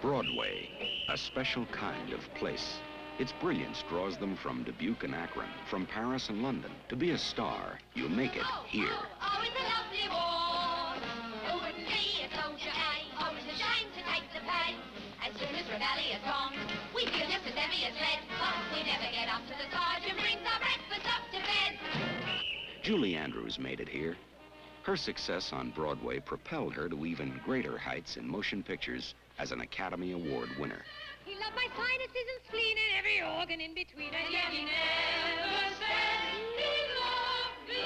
Broadway, a special kind of place. Its brilliance draws them from Dubuque and Akron, from Paris and London. To be a star, you make it here. Oh, it's a lovely war. Who wouldn't be a soldier, eh? Oh, it's a shame to take the pay. As soon as rebellion comes, we feel just as heavy as lead. But we never get up to the sergeant brings our breakfast up to bed. Julie Andrews made it here. Her success on Broadway propelled her to even greater heights in motion pictures as an Academy Award winner. He loved my sinuses and spleen and every organ in between. And yet he never said he loved me.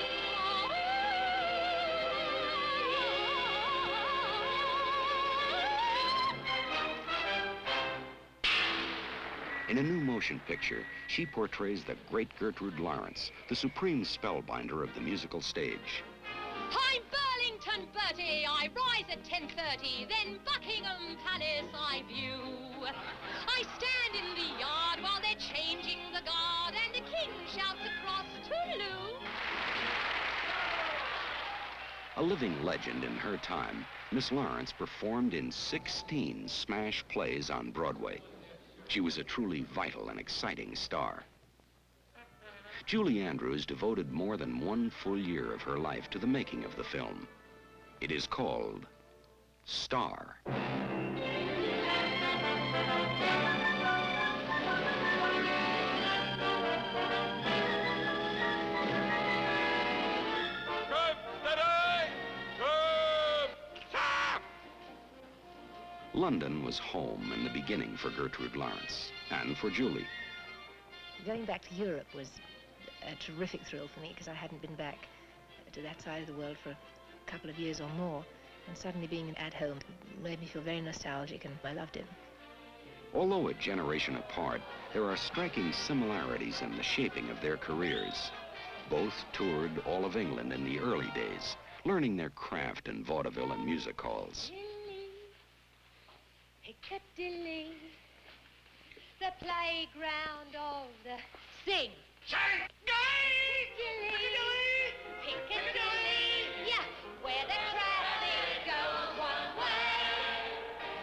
In a new motion picture, she portrays the great Gertrude Lawrence, the supreme spellbinder of the musical stage. I'm Burlington Bertie, I rise at 10:30, then Buckingham Palace I view. I stand in the yard while they're changing the guard, and the king shouts across, Toodaloo. A living legend in her time, Miss Lawrence performed in 16 smash plays on Broadway. She was a truly vital and exciting star. Julie Andrews devoted more than 1 full year of her life to the making of the film. It is called Star. London was home in the beginning for Gertrude Lawrence and for Julie. Going back to Europe was a terrific thrill for me because I hadn't been back to that side of the world for a couple of years or more, and suddenly being at home made me feel very nostalgic, and I loved it. Although a generation apart, there are striking similarities in the shaping of their careers. Both toured all of England in the early days, learning their craft in vaudeville and music halls. Piccadilly, the playground of the sing. Piccadilly, Piccadilly, yeah, where the traffic goes one way.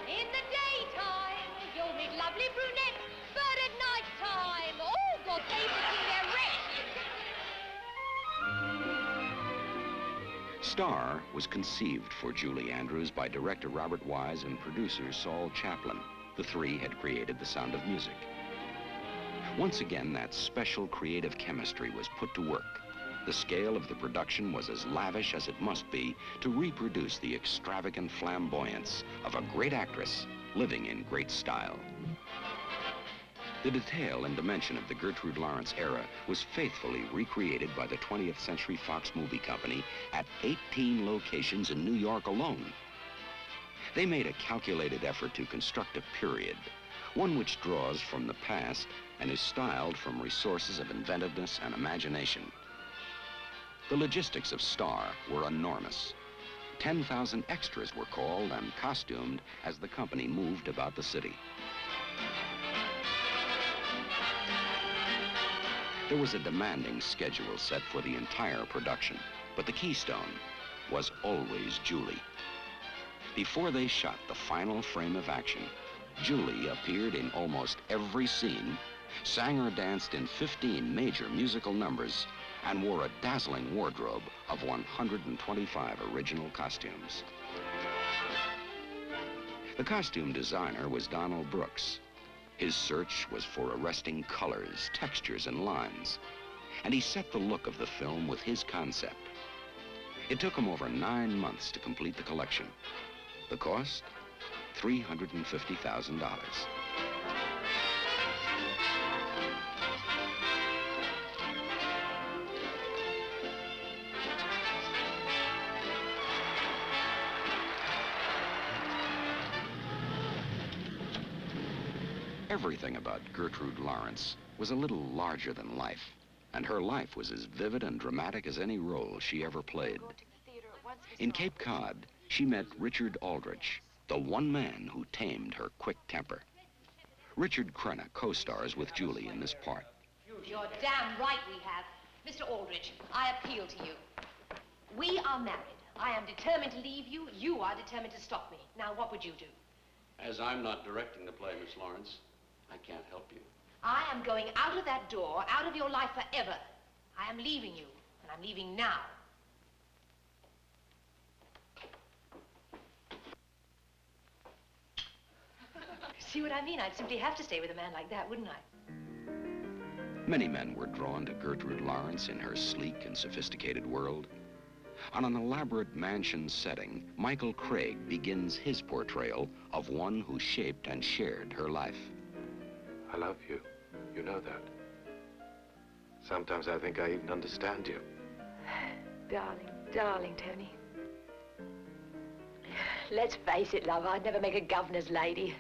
In the daytime, you'll meet lovely brunettes, but at night time, oh God, they will see their wreck. Star was conceived for Julie Andrews by director Robert Wise and producer Saul Chaplin. The three had created The Sound of Music. Once again, that special creative chemistry was put to work. The scale of the production was as lavish as it must be to reproduce the extravagant flamboyance of a great actress living in great style. The detail and dimension of the Gertrude Lawrence era was faithfully recreated by the 20th Century Fox Movie Company at 18 locations in New York alone. They made a calculated effort to construct a period, one which draws from the past and is styled from resources of inventiveness and imagination. The logistics of Star were enormous. 10,000 extras were called and costumed as the company moved about the city. There was a demanding schedule set for the entire production, but the keystone was always Julie. Before they shot the final frame of action, Julie appeared in almost every scene, sang or danced in 15 major musical numbers, and wore a dazzling wardrobe of 125 original costumes. The costume designer was Donald Brooks. His search was for arresting colors, textures, and lines, and he set the look of the film with his concept. It took him over 9 months to complete the collection. The cost? $350,000. Everything about Gertrude Lawrence was a little larger than life, and her life was as vivid and dramatic as any role she ever played. In Cape Cod, she met Richard Aldrich, the one man who tamed her quick temper. Richard Crenna co-stars with Julie in this part. You're damn right we have. Mr. Aldrich, I appeal to you. We are married. I am determined to leave you. You are determined to stop me. Now, what would you do? As I'm not directing the play, Miss Lawrence, I can't help you. I am going out of that door, out of your life forever. I am leaving you, and I'm leaving now. See what I mean? I'd simply have to stay with a man like that, wouldn't I? Many men were drawn to Gertrude Lawrence in her sleek and sophisticated world. On an elaborate mansion setting, Michael Craig begins his portrayal of one who shaped and shared her life. I love you. You know that. Sometimes I think I even understand you. Darling, darling Tony. Let's face it, love, I'd never make a governor's lady.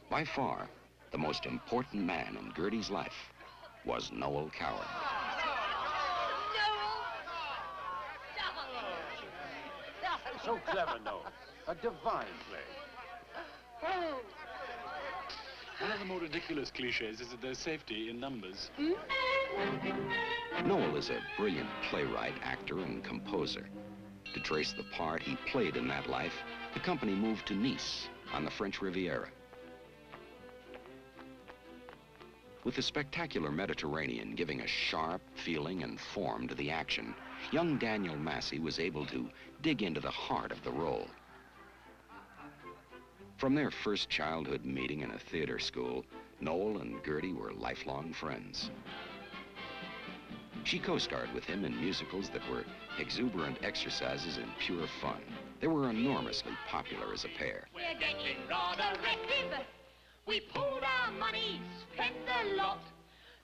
By far, the most important man in Gertie's life was Noel Coward. So clever, Noel. A divine play. One of the more ridiculous cliches is that there's safety in numbers. Noel is a brilliant playwright, actor, and composer. To trace the part he played in that life, the company moved to Nice on the French Riviera. With the spectacular Mediterranean giving a sharp feeling and form to the action, young Daniel Massey was able to dig into the heart of the role. From their first childhood meeting in a theater school, Noel and Gertie were lifelong friends. She co-starred with him in musicals that were exuberant exercises in pure fun. They were enormously popular as a pair. We're getting rather restive. We pooled our money, spent the lot.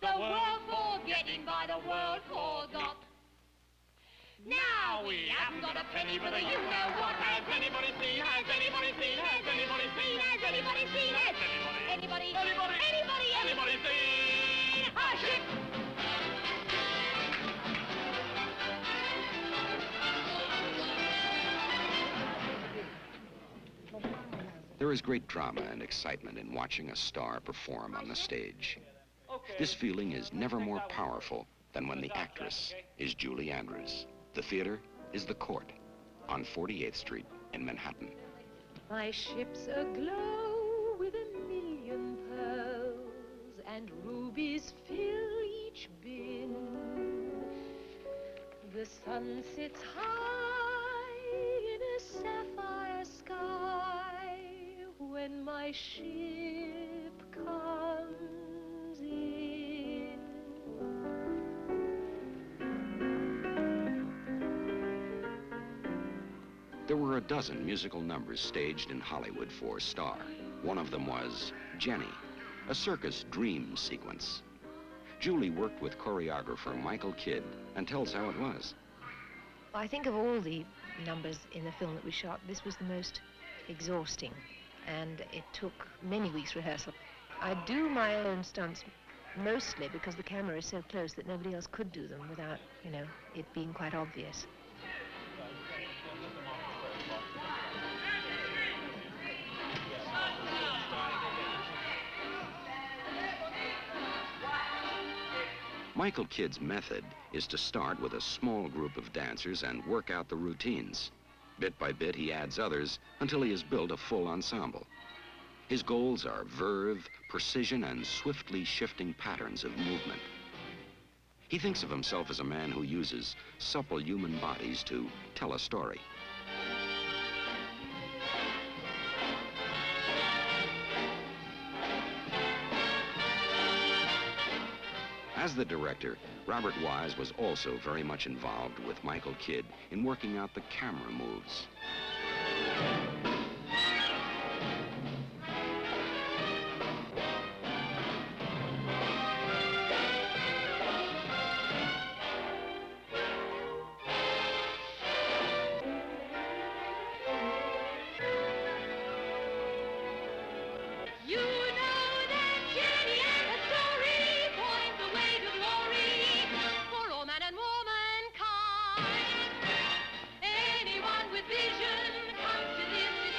The world forgetting by the world forgot. Now we haven't got a penny, but you know what? Has anybody seen? Has anybody seen? Has anybody seen? Has anybody seen? Has anybody? Anybody seen a ship? There is great drama and excitement in watching a star perform on the stage. This feeling is never more powerful than when the actress is Julie Andrews. The theater is the Court on 48th Street in Manhattan. My ship's aglow with 1,000,000 pearls, and rubies fill each bin. The sun sits high in a sapphire sky when my ship comes in. There were a dozen musical numbers staged in Hollywood for Star. One of them was Jenny, a circus dream sequence. Julie worked with choreographer Michael Kidd and tells how it was. I think of all the numbers in the film that we shot, this was the most exhausting, and it took many weeks rehearsal. I do my own stunts mostly because the camera is so close that nobody else could do them without, it being quite obvious. Michael Kidd's method is to start with a small group of dancers and work out the routines. Bit by bit, he adds others until he has built a full ensemble. His goals are verve, precision, and swiftly shifting patterns of movement. He thinks of himself as a man who uses supple human bodies to tell a story. As the director, Robert Wise was also very much involved with Michael Kidd in working out the camera moves. Anyone with vision comes to this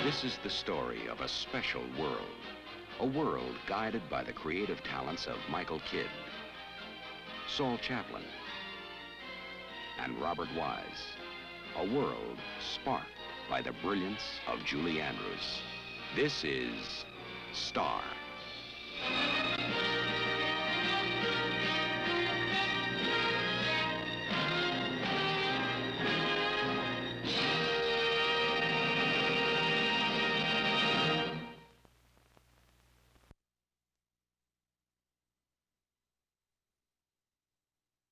This is the story of a special world. A world guided by the creative talents of Michael Kidd, Saul Chaplin, and Robert Wise. A world sparked by the brilliance of Julie Andrews. This is Star.